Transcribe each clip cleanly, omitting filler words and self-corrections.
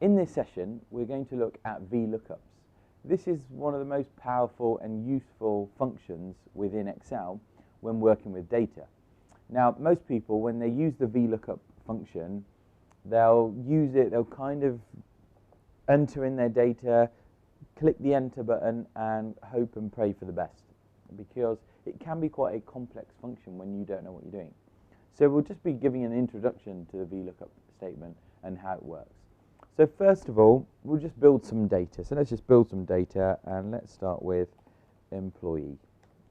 In this session, we're going to look at VLOOKUPs. This is one of the most powerful and useful functions within Excel when working with data. Now, most people, when they use the VLOOKUP function, they'll use it, they'll kind of enter in their data, click the enter button and hope and pray for the best, because it can be quite a complex function when you don't know what you're doing. So we'll just be giving an introduction to the VLOOKUP statement and how it works. So first of all, we'll just build some data. So let's just build some data, and let's start with employee.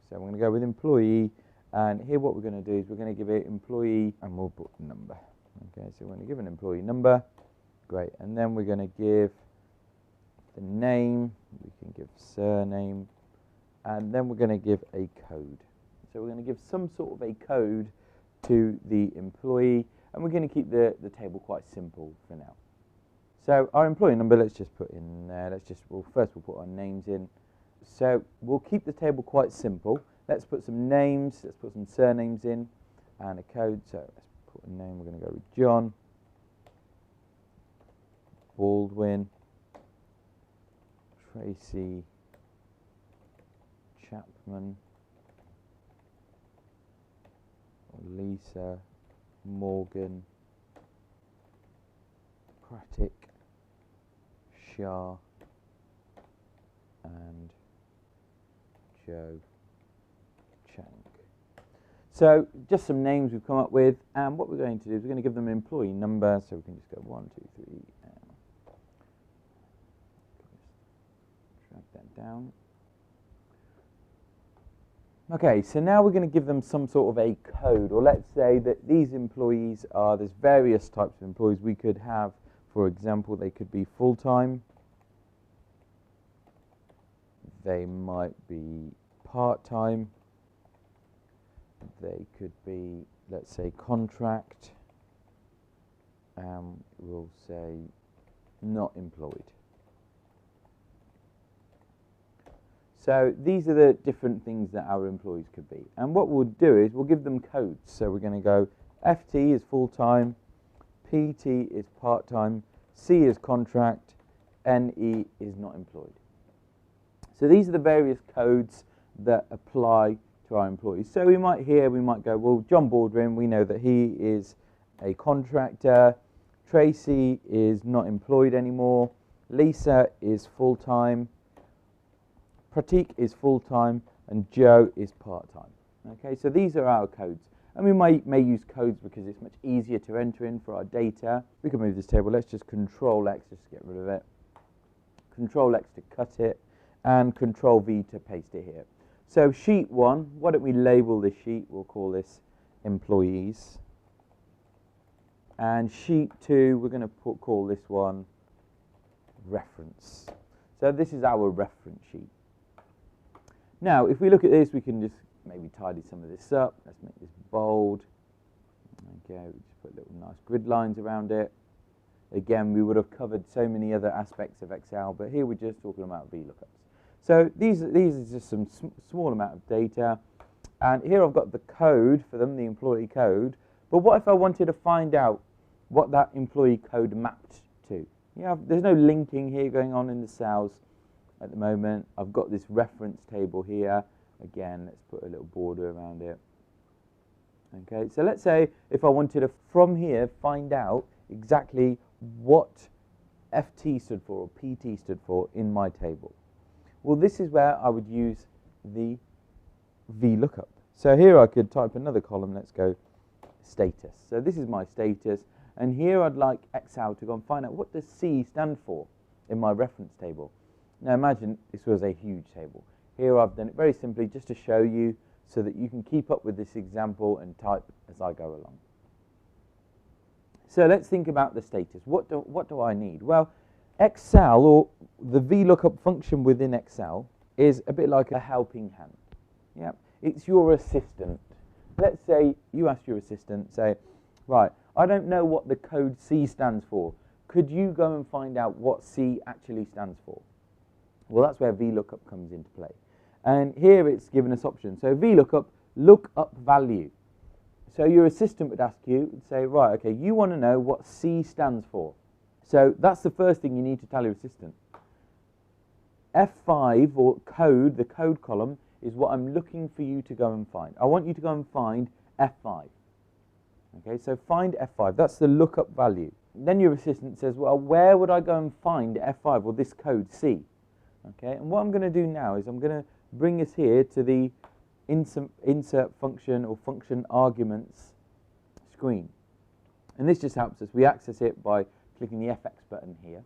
So we're going to go with employee, and here what we're going to do is we're going to give it employee, and we'll put number. Okay, so we're going to give an employee number, great, and then we're going to give the name, we can give surname, and then we're going to give a code. So we're going to give some sort of a code to the employee, and we're going to keep the table quite simple for now. So our employee number, let's just put in there, first we'll put our names in. So we'll keep the table quite simple. Let's put some names, let's put some surnames in, and a code. So let's put a name, we're going to go with John, Baldwin, Tracy, Chapman, Lisa, Morgan, Pratik, Shah, and Joe Chang. So just some names we've come up with, and what we're going to do is we're going to give them an employee number, so we can just go 1, 2, 3, and drag that down. Okay, so now we're going to give them some sort of a code, or let's say that these employees are, there's various types of employees we could have. For example, they could be full-time, they might be part-time, they could be, let's say, contract, we'll say not employed. So these are the different things that our employees could be. And what we'll do is we'll give them codes. So we're going to go FT is full-time, PT is part-time, C is contract, NE is not employed. So these are the various codes that apply to our employees. So we might go, well, John Baldwin, we know that he is a contractor, Tracy is not employed anymore, Lisa is full-time, Pratik is full-time, and Joe is part-time. Okay, so these are our codes. And we may use codes because it's much easier to enter in for our data. We can move this table. Let's just Control-X just to get rid of it. Control-X to cut it, and Control-V to paste it here. So sheet 1, why don't we label this sheet? We'll call this employees. And sheet 2, we're going to call this one reference. So this is our reference sheet. Now, if we look at this, we can just maybe tidy some of this up. Let's make this bold. Okay, we just put little nice grid lines around it. Again, we would have covered so many other aspects of Excel, but here we're just talking about VLOOKUPs. So these are just some small amount of data, and here I've got the code for them, the employee code. But what if I wanted to find out what that employee code mapped to? Yeah, there's no linking here going on in the cells at the moment. I've got this reference table here. Again, let's put a little border around it. Okay, so let's say if I wanted to, from here, find out exactly what FT stood for or PT stood for in my table. Well, this is where I would use the VLOOKUP. So here I could type another column. Let's go status. So this is my status, and here I'd like Excel to go and find out what does C stand for in my reference table. Now imagine this was a huge table. Here I've done it very simply just to show you so that you can keep up with this example and type as I go along. So let's think about the status. What do I need? Well, Excel, or the VLOOKUP function within Excel, is a bit like a helping hand. Yeah, it's your assistant. Let's say you ask your assistant, say, right, I don't know what the code C stands for. Could you go and find out what C actually stands for? Well, that's where VLOOKUP comes into play. And here it's given us options. So VLOOKUP, look up value. So your assistant would ask you, say, right, okay, you want to know what C stands for. So that's the first thing you need to tell your assistant. F5 or code, the code column, is what I'm looking for you to go and find. I want you to go and find F5. Okay, so find F5, that's the lookup value. Then your assistant says, well, where would I go and find F5 or this code C? Okay, and what I'm going to do now is I'm going to bring us here to the insert function or function arguments screen. And this just helps us. We access it by clicking the FX button here.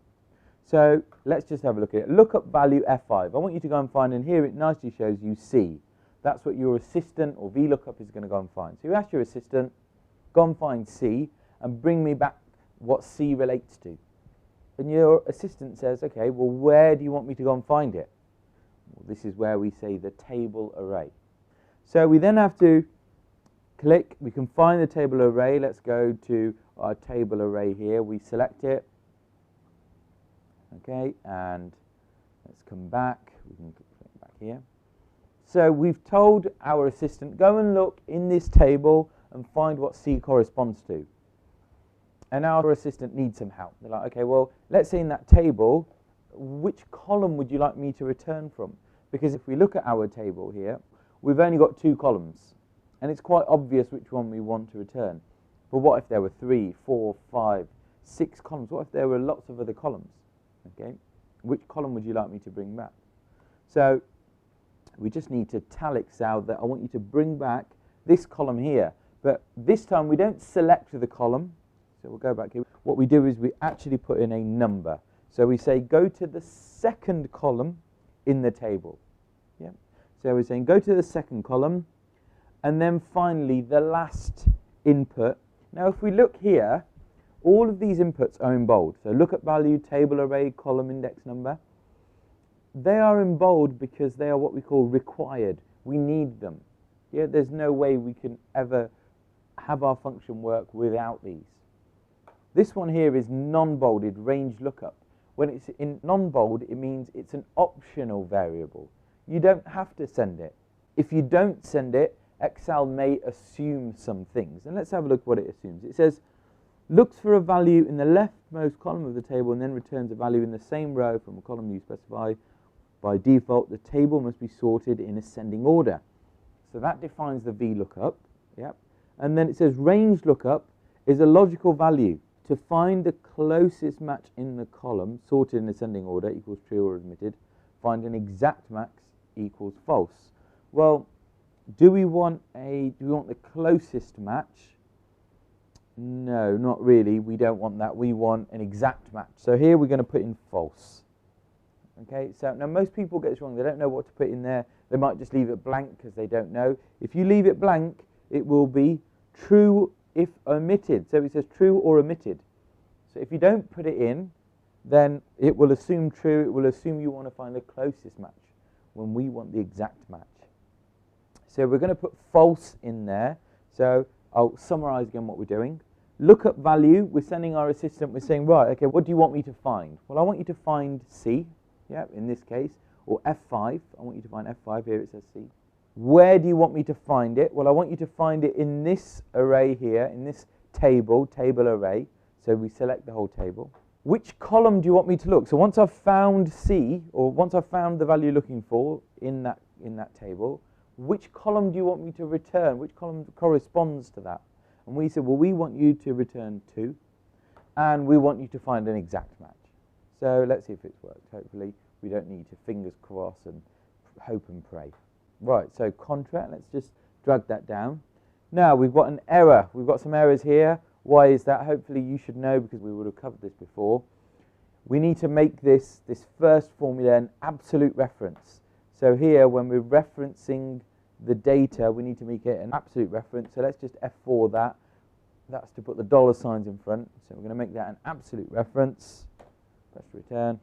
So let's just have a look at it. Lookup value F5. I want you to go and find, and here it nicely shows you C. That's what your assistant or VLOOKUP is going to go and find. So you ask your assistant, go and find C and bring me back what C relates to. And your assistant says, okay, well, where do you want me to go and find it? Well, this is where we say the table array. So we then have to click, we can find the table array. Let's go to our table array here. We select it. Okay, and let's come back. We can click back here. So we've told our assistant, go and look in this table and find what C corresponds to. And our assistant needs some help. They're like, okay, well, let's say in that table, which column would you like me to return from? Because if we look at our table here, we've only got 2 columns. And it's quite obvious which one we want to return. But what if there were 3, 4, 5, 6 columns? What if there were lots of other columns? Okay, which column would you like me to bring back? So we just need to tell Excel that I want you to bring back this column here. But this time we don't select the column. So we'll go back here. What we do is we actually put in a number. So we say go to the second column in the table. Yeah. So we're saying go to the second column, and then finally the last input. Now if we look here, all of these inputs are in bold. So lookup value, table array, column index number. They are in bold because they are what we call required. We need them. Yeah, there's no way we can ever have our function work without these. This one here is non-bolded, range lookup. When it's in non-bold, it means it's an optional variable. You don't have to send it. If you don't send it, Excel may assume some things. And let's have a look what it assumes. It says, looks for a value in the leftmost column of the table and then returns a value in the same row from a column you specify. By default, the table must be sorted in ascending order. So that defines the VLOOKUP. Yep. And then it says range lookup is a logical value. To find the closest match in the column, sorted in ascending order, equals true or omitted. Find an exact match equals false. Well, do we want the closest match? No, not really. We don't want that. We want an exact match. So here we're going to put in false. Okay, so now most people get this wrong. They don't know what to put in there. They might just leave it blank because they don't know. If you leave it blank, it will be true if omitted. So it says true or omitted. So if you don't put it in, then it will assume true. It will assume you want to find the closest match when we want the exact match. So we're going to put false in there. So I'll summarize again what we're doing. Lookup value, we're sending our assistant, we're saying, right, okay, what do you want me to find? Well, I want you to find C, yeah, in this case, or F5. I want you to find F5, here it says C. Where do you want me to find it? Well, I want you to find it in this array here, in this table array. So we select the whole table. Which column do you want me to look? So once I've found C, or once I've found the value looking for in that table, which column do you want me to return? Which column corresponds to that? And we said, well, we want you to return 2, and we want you to find an exact match. So let's see if it's worked. Hopefully, we don't need to fingers crossed and hope and pray. Right, so contract, let's just drag that down. Now, we've got an error. We've got some errors here. Why is that? Hopefully, you should know because we would have covered this before. We need to make this first formula an absolute reference. So here, when we're referencing the data, we need to make it an absolute reference. So let's just F4 that. That's to put the dollar signs in front. So we're going to make that an absolute reference. Press return.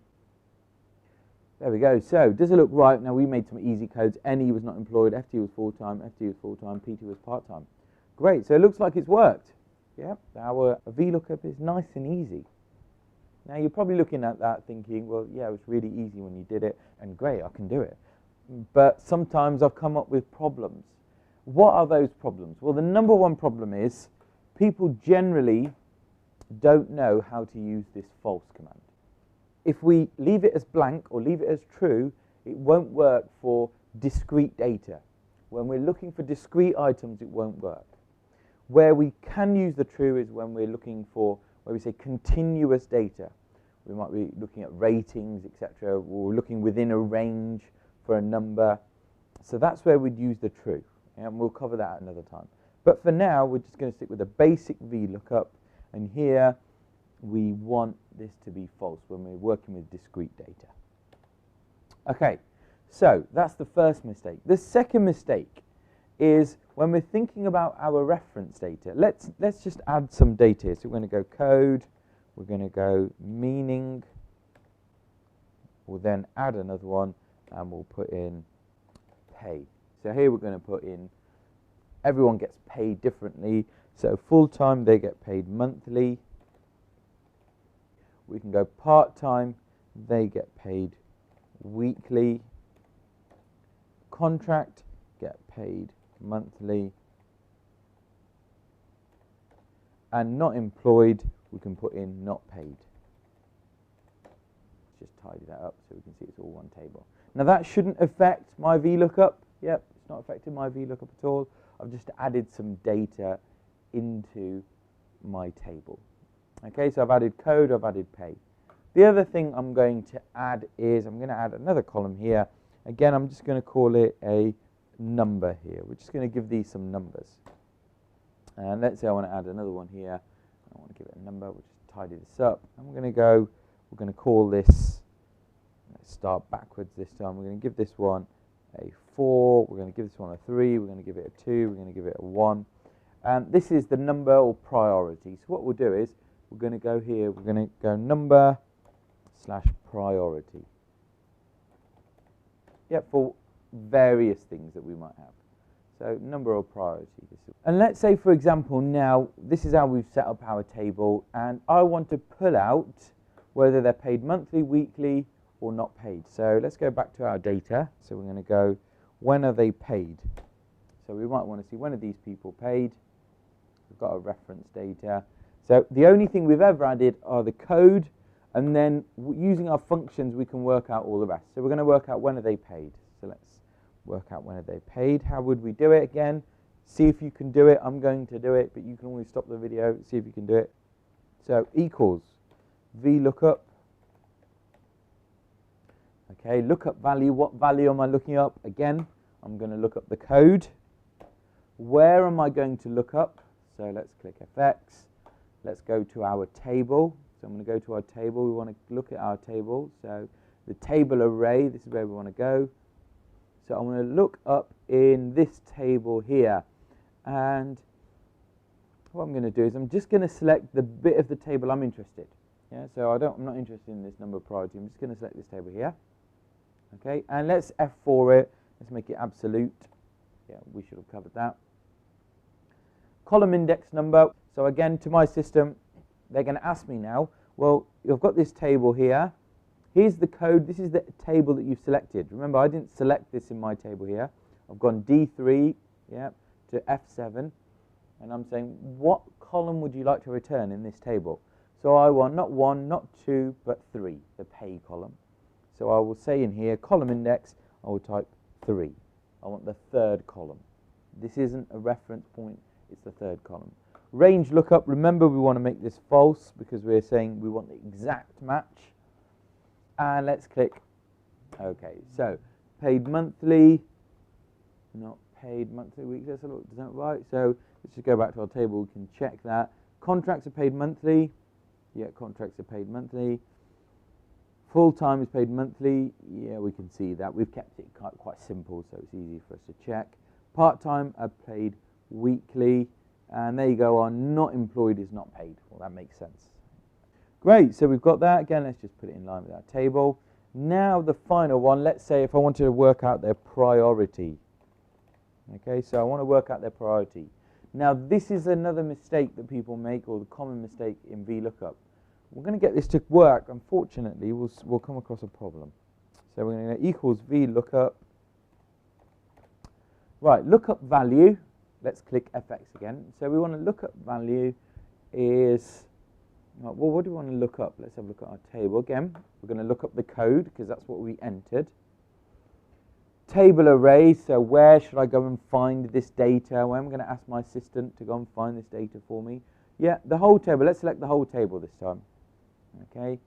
There we go. So does it look right? Now we made some easy codes. NE was not employed, FT was full-time, FT was full-time, PT was part-time. Great. So it looks like it's worked. Yeah. Our VLOOKUP is nice and easy. Now you're probably looking at that thinking, well, yeah, it was really easy when you did it, and great, I can do it. But sometimes I've come up with problems. What are those problems? Well, the number one problem is people generally don't know how to use this false command. If we leave it as blank or leave it as true, it won't work for discrete data. When we're looking for discrete items, it won't work. Where we can use the true is when we're looking for, where we say continuous data. We might be looking at ratings, etc. Or we're looking within a range for a number. So that's where we'd use the true. And we'll cover that another time. But for now, we're just going to stick with a basic VLOOKUP. And here, we want this to be false when we're working with discrete data. Okay, so that's the first mistake. The second mistake is when we're thinking about our reference data. Let's just add some data here. So we're going to go code. We're going to go meaning. We'll then add another one, and we'll put in pay. So here we're going to put in everyone gets paid differently. So full-time, they get paid monthly. We can go part-time, they get paid weekly. Contract, get paid monthly. And not employed, we can put in not paid. Just tidy that up so we can see it's all one table. Now that shouldn't affect my VLOOKUP. Yep, it's not affecting my VLOOKUP at all. I've just added some data into my table. Okay, so I've added code, I've added pay. The other thing I'm going to add is I'm going to add another column here. Again, I'm just going to call it a number here. We're just going to give these some numbers. And let's say I want to add another one here. I want to give it a number. We'll just tidy this up. And we're going to call this, let's start backwards this time. We're going to give this one a 4. We're going to give this one a 3. We're going to give it a 2. We're going to give it a 1. And this is the number or priority. So what we'll do is we're going to go here. We're going to go number / priority. Yep, for various things that we might have. So number or priority. And let's say, for example, now this is how we've set up our table, and I want to pull out whether they're paid monthly, weekly, or not paid. So let's go back to our data. So we're going to go, when are they paid? So we might want to see, when are these people paid? We've got our reference data. So the only thing we've ever added are the code, and then using our functions, we can work out all the rest. So we're going to work out when are they paid. So let's work out when are they paid. How would we do it again? See if you can do it. I'm going to do it, but you can always stop the video, see if you can do it. So equals VLOOKUP. Okay, lookup value. What value am I looking up? Again, I'm going to look up the code. Where am I going to look up? So let's click FX. Let's go to our table. So I'm going to go to our table. We want to look at our table. So the table array, this is where we want to go. So I'm going to look up in this table here. And what I'm going to do is I'm just going to select the bit of the table I'm interested. Yeah, so I'm not interested in this number of priority. I'm just going to select this table here. Okay, and let's F4 it. Let's make it absolute. Yeah, we should have covered that. Column index number. So again, to my system, they're going to ask me now, well, you've got this table here. Here's the code. This is the table that you've selected. Remember, I didn't select this in my table here. I've gone D3 to F7. And I'm saying, what column would you like to return in this table? So I want not 1, not 2, but 3, the pay column. So I will say in here, column index, I will type 3. I want the third column. This isn't a reference point, it's the third column. Range lookup, remember we want to make this false because we're saying we want the exact match. And let's click OK. So paid monthly, not paid monthly, weekly, let's look, is that right? So let's just go back to our table, we can check that. Contracts are paid monthly. Yeah, contracts are paid monthly. Full-time is paid monthly. Yeah, we can see that. We've kept it quite simple, so it's easy for us to check. Part-time are paid weekly. And there you go on, not employed is not paid. Well, that makes sense. Great, so we've got that. Again, let's just put it in line with our table. Now the final one, let's say if I wanted to work out their priority. Okay, so I want to work out their priority. Now this is another mistake that people make, or the common mistake in VLOOKUP. We're going to get this to work. Unfortunately, we'll come across a problem. So we're going to go equals VLOOKUP. Right, lookup value. Let's click FX again. So we want to lookup value is Right, well, what do we want to look up? Let's have a look at our table again. We're going to look up the code because that's what we entered. Table array, so where should I go and find this data? Well, I'm going to ask my assistant to go and find this data for me. Yeah, the whole table. Let's select the whole table this time. Okay,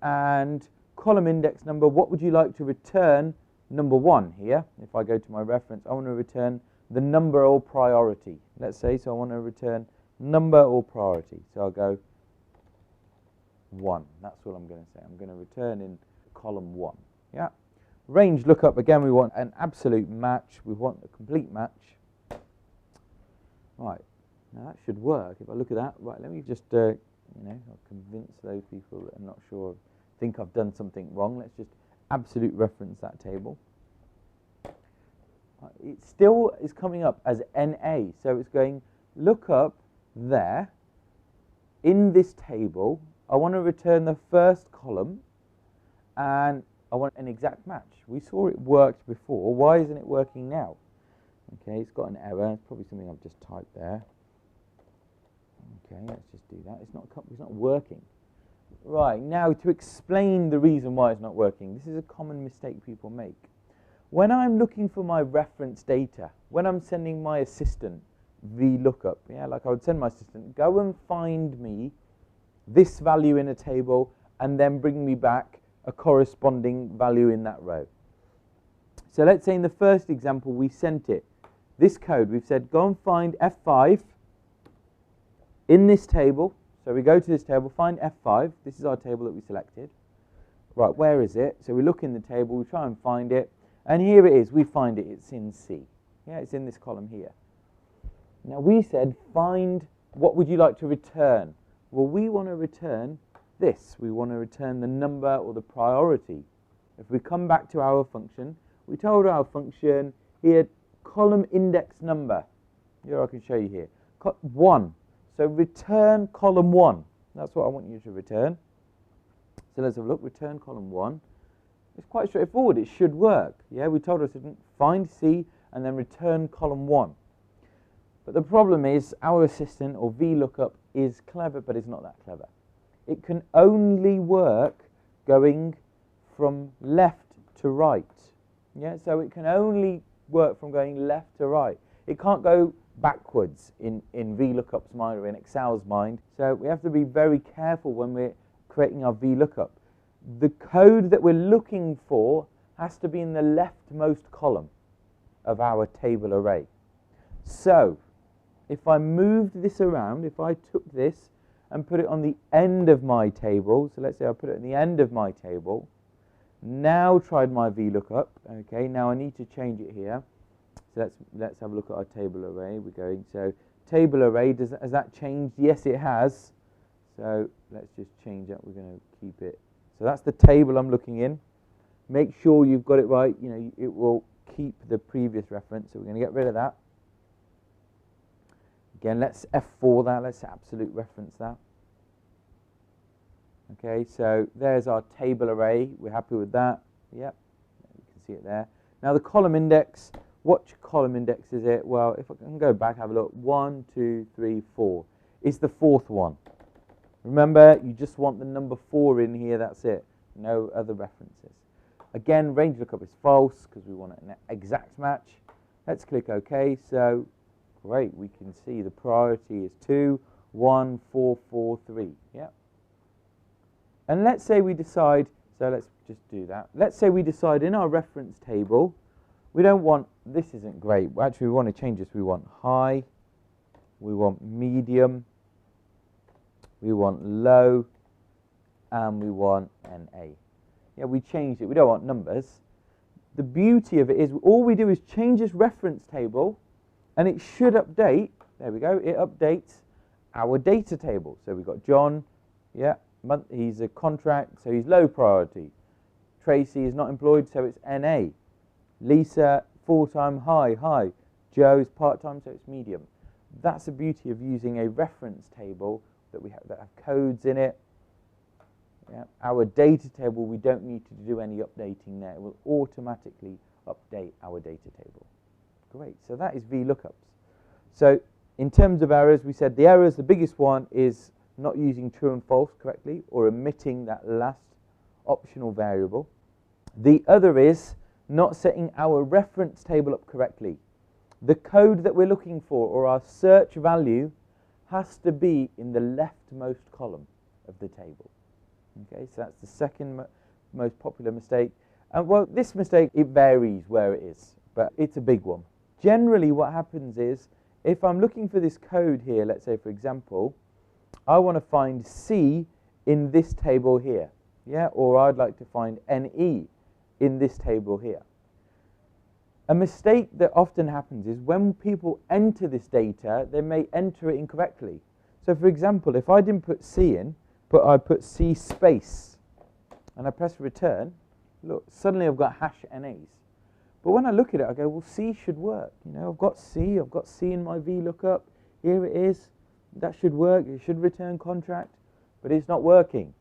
and column index number, what would you like to return? Number 1 here. If I go to my reference, I want to return the number or priority. Let's say, so I want to return number or priority. So I'll go 1. That's what I'm going to say. I'm going to return in column 1. Yeah. Range lookup, again, we want an absolute match. We want a complete match. Right. Now that should work. If I look at that, right, let me just, I'll convince those people that I'm not sure, think I've done something wrong. Let's just absolute reference that table. It still is coming up as NA. So it's going, look up there in this table. I want to return the first column and I want an exact match. We saw it worked before. Why isn't it working now? Okay, it's got an error. It's probably something I've just typed there. Okay, let's just do that. It's not working. Right, now to explain the reason why it's not working, this is a common mistake people make. When I'm looking for my reference data, when I'm sending my assistant VLOOKUP, yeah, like I would send my assistant, go and find me this value in a table and then bring me back a corresponding value in that row. So let's say in the first example we sent it this code. We've said go and find F5 in this table. So we go to this table, find F5. This is our table that we selected. Right, where is it? So we look in the table, we try and find it. And here it is. We find it. It's in C. Yeah, it's in this column here. Now we said find what would you like to return? Well, we want to return this. We want to return the number or the priority. If we come back to our function, we told our function here column index number. Here I can show you here. 1. So return column 1. That's what I want you to return. So let's have a look. Return column 1. It's quite straightforward. It should work. Yeah, we told our assistant find C and then return column 1. But the problem is our assistant or VLOOKUP is clever, but it's not that clever. It can only work going from left to right. Yeah, so it can only work from going left to right. It can't go backwards in VLOOKUP's mind or in Excel's mind. So we have to be very careful when we're creating our VLOOKUP. The code that we're looking for has to be in the leftmost column of our table array. So if I moved this around, if I took this and put it on the end of my table, so let's say I put it at the end of my table, now tried my VLOOKUP, okay, now I need to change it here. So let's have a look at our table array. We're going, so table array, has that changed? Yes, it has. So let's just change that. We're going to keep it. So that's the table I'm looking in. Make sure you've got it right. You know, it will keep the previous reference. So we're going to get rid of that. Again, let's F4 that. Let's absolute reference that. Okay, so there's our table array. We're happy with that. Yep, you can see it there. Now the column index. What column index is it? Well, if I can go back, have a look. 1, 2, 3, 4. It's the 4th one. Remember, you just want the number 4 in here. That's it. No other references. Again, range lookup is false because we want an exact match. Let's click OK. So, great. We can see the priority is 2, 1, 4, 4, 3. Yeah. And let's say we decide, so let's just do that. Let's say we decide in our reference table, we don't want, this isn't great. Actually, we want to change this. We want high, we want medium, we want low, and we want NA. Yeah, we changed it. We don't want numbers. The beauty of it is all we do is change this reference table, and it should update. There we go. It updates our data table. So we've got John, yeah, he's a contract, so he's low priority. Tracy is not employed, so it's NA. Lisa, full-time, high. Joe is part-time, so it's medium. That's the beauty of using a reference table that have codes in it. Yeah. Our data table, we don't need to do any updating there. It will automatically update our data table. Great, so that is VLOOKUPs. So in terms of errors, we said the biggest one is not using true and false correctly, or omitting that last optional variable. The other is not setting our reference table up correctly. The code that we're looking for, or our search value, has to be in the leftmost column of the table. Okay, so that's the second most popular mistake. And well, this mistake, it varies where it is, but it's a big one. Generally what happens is, if I'm looking for this code here, let's say for example, I want to find C in this table here, yeah, or I'd like to find NE in this table here. A mistake that often happens is when people enter this data, they may enter it incorrectly. So for example, if I didn't put C in, but I put C space, and I press return, look, suddenly I've got hash NAs. But when I look at it, I go, well, C should work. You know, I've got C in my VLOOKUP, here it is, that should work, it should return contract, but it's not working.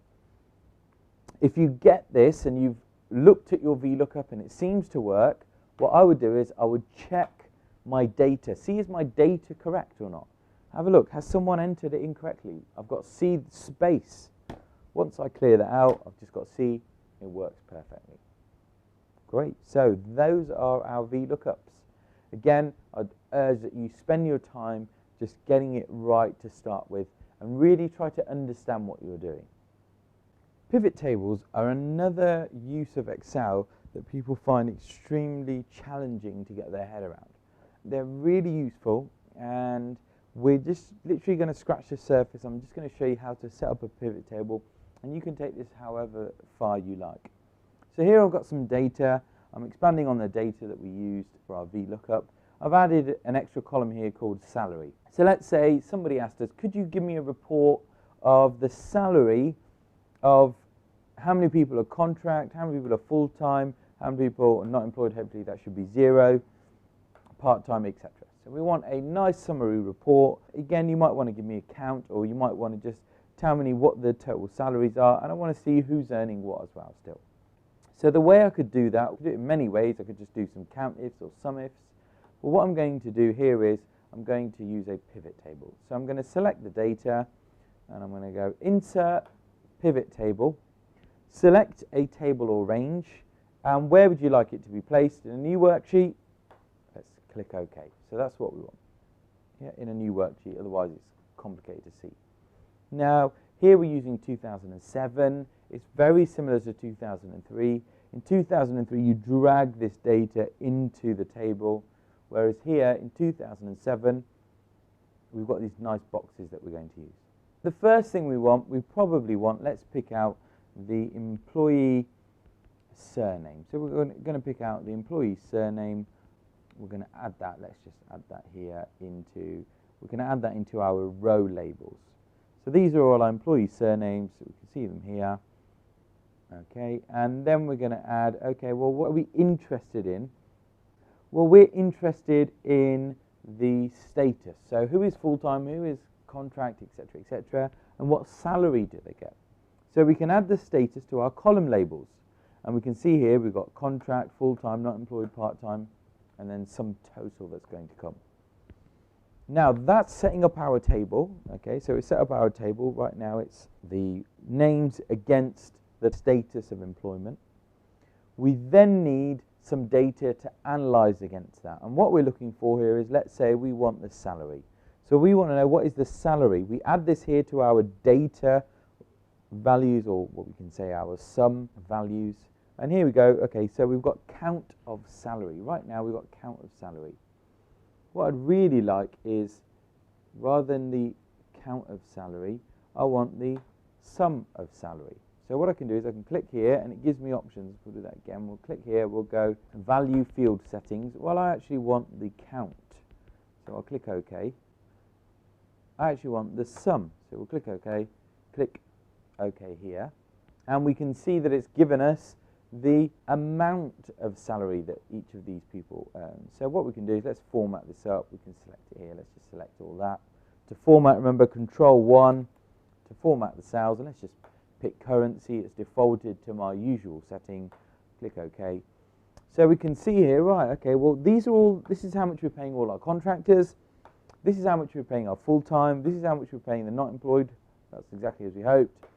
If you get this and you've looked at your VLOOKUP and it seems to work, what I would do is I would check my data. See, is my data correct or not? Have a look. Has someone entered it incorrectly? I've got C space. Once I clear that out, I've just got C. It works perfectly. Great. So those are our VLOOKUPs. Again, I'd urge that you spend your time just getting it right to start with and really try to understand what you're doing. Pivot tables are another use of Excel that people find extremely challenging to get their head around. They're really useful, and we're just literally going to scratch the surface. I'm just going to show you how to set up a pivot table, and you can take this however far you like. So here I've got some data. I'm expanding on the data that we used for our VLOOKUP. I've added an extra column here called salary. So let's say somebody asked us, could you give me a report of the salary of how many people are contract, how many people are full-time, how many people are not employed, hopefully that should be 0, part-time, etc. So we want a nice summary report. Again, you might want to give me a count, or you might want to just tell me what the total salaries are, and I want to see who's earning what as well still. So the way I could do that, I could do it in many ways. I could just do some count ifs or sum ifs. But what I'm going to do here is I'm going to use a pivot table. So I'm going to select the data, and I'm going to go Insert, Pivot Table, select a table or range, and where would you like it to be placed? In a new worksheet? Let's click OK. So that's what we want. Yeah, in a new worksheet, otherwise it's complicated to see. Now, here we're using 2007. It's very similar to 2003. In 2003, you drag this data into the table, whereas here in 2007, we've got these nice boxes that we're going to use. The first thing we probably want, let's pick out the employee surname. So we're going to pick out the employee surname. We're going to add that. Let's just add that here into, we're going to add that into our row labels. So these are all our employee surnames. So we can see them here. Okay, and then we're going to add, okay, well, what are we interested in? Well, we're interested in the status. So who is full-time, who is contract, etc., etc., and what salary do they get? So we can add the status to our column labels. And we can see here we've got contract, full-time, not employed, part-time, and then some total that's going to come. Now that's setting up our table. Okay, so we set up our table. Right now it's the names against the status of employment. We then need some data to analyze against that. And what we're looking for here is, let's say we want the salary. So we want to know what is the salary. We add this here to our data values, or what we can say our sum values. And here we go. Okay, so we've got count of salary. Right now we've got count of salary. What I'd really like is, rather than the count of salary, I want the sum of salary. So what I can do is I can click here and it gives me options. We'll do that again. We'll click here, we'll go value field settings. Well, I actually want the count. So I'll click OK. I actually want the sum. So we'll click OK, click OK here. And we can see that it's given us the amount of salary that each of these people earn. So what we can do is let's format this up. We can select it here. Let's just select all that. To format, remember, Control-1 to format the cells. And let's just pick currency. It's defaulted to my usual setting. Click OK. So we can see here, right, okay, well, these are all, this is how much we're paying all our contractors. This is how much we're paying our full-time. This is how much we're paying the not employed That's exactly as we hoped.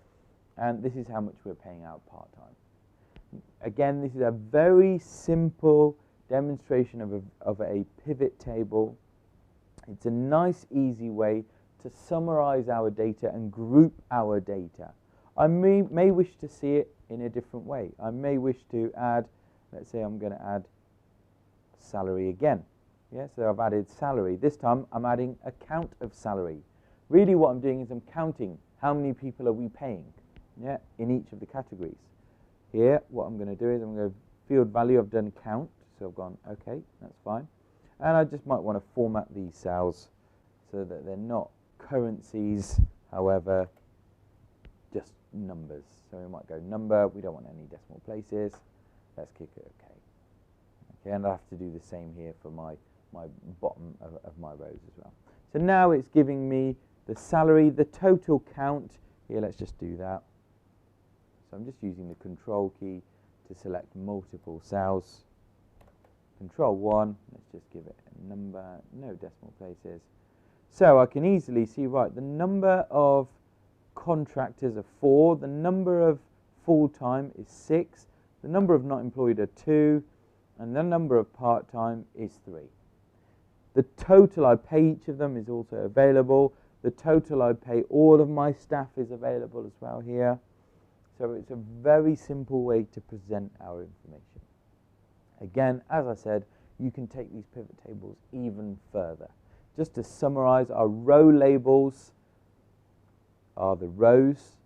And this is how much we're paying out part-time. Again, this is a very simple demonstration of a pivot table. It's a nice, easy way to summarize our data and group our data. I may wish to see it in a different way. I may wish to add, let's say I'm going to add salary again. Yeah, so I've added salary. This time I'm adding a count of salary. Really what I'm doing is I'm counting how many people are we paying, yeah, in each of the categories. Here, what I'm going to do is I'm going to field value, I've done count, so I've gone, okay, that's fine. And I just might want to format these cells so that they're not currencies, however, just numbers. So we might go number, we don't want any decimal places. Let's click OK. Okay, and I have to do the same here for my bottom of my rows as well. So now it's giving me the salary, the total count. Here, let's just do that. So I'm just using the Control key to select multiple cells. Control 1, let's just give it a number, no decimal places. So I can easily see, right, the number of contractors are 4, the number of full-time is 6, the number of not employed are 2, and the number of part-time is 3. The total I pay each of them is also available. The total I pay all of my staff is available as well here. So it's a very simple way to present our information. Again, as I said, you can take these pivot tables even further. Just to summarize, our row labels are the rows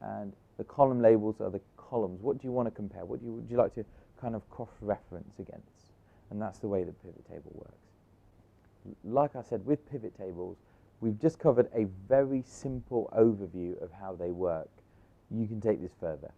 and the column labels are the columns. What do you want to compare? What would you like to kind of cross-reference against? And that's the way the pivot table works. Like I said, with pivot tables, we've just covered a very simple overview of how they work. You can take this further.